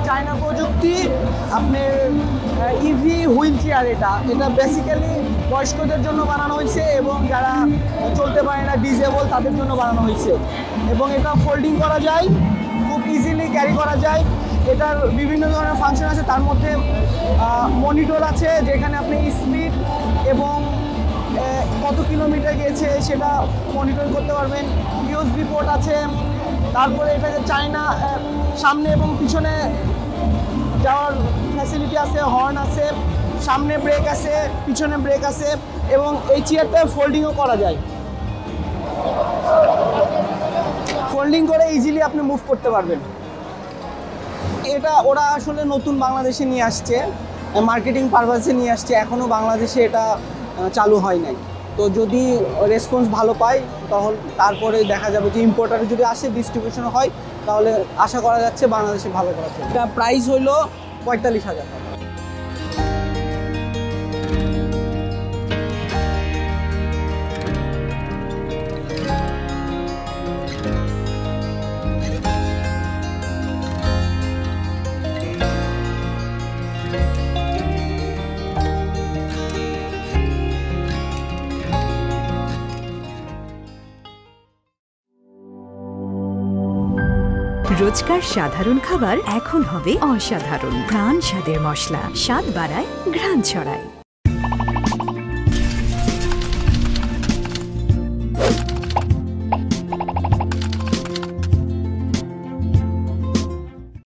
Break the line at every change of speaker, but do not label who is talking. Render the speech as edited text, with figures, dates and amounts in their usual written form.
China প্রযুক্তি আপনার EV wheel chair. এটা বেসিক্যালি বয়স্কদের জন্য বানানো হয়েছে এবং যারা চলতে পারে না, ডিজেবল, তাদের জন্য বানানো হয়েছে। এবং এটা ফোল্ডিং করা যায়, খুব ইজিলি ক্যারি করা যায়। এটার বিভিন্ন ধরনের ফাংশন আছে, তার মধ্যে মনিটর আছে যেখানে আপনি স্পিড এবং কত কিলোমিটার গেছে সেটা মনিটর করতে পারবেন। ইউএসবি পোর্ট আছে। তারপরে এটাকে চায়না সামনে এবং পিছনে যাওয়ার ফ্যাসিলিটি আছে, হর্ন আছে, সামনে ব্রেক আছে, পিছনে ব্রেক আছে এবং এই চেয়ারটা ফোল্ডিংও করা যায়। ফোল্ডিং করে ইজিলি আপনি মুভ করতে পারবেন। এটা ওরা আসলে নতুন বাংলাদেশে নিয়ে আসছে, মার্কেটিং পারপাসে নিয়ে আসছে, এখনও বাংলাদেশে এটা চালু হয় নাই। তো যদি রেসপন্স ভালো পায় তাহলে তারপরে দেখা যাবে যে ইম্পোর্টারে যদি আসে, ডিস্ট্রিবিউশন হয়, তাহলে আশা করা যাচ্ছে বাংলাদেশে ভালো করা যাবে। এটা প্রাইস হইল 45,000 টাকা।
রোজকার সাধারণ খাবার এখন হবে অসাধারণ। প্রাণ স্বাদের মশলা, স্বাদ বাড়ায়, ঘ্রাণ ছড়ায়।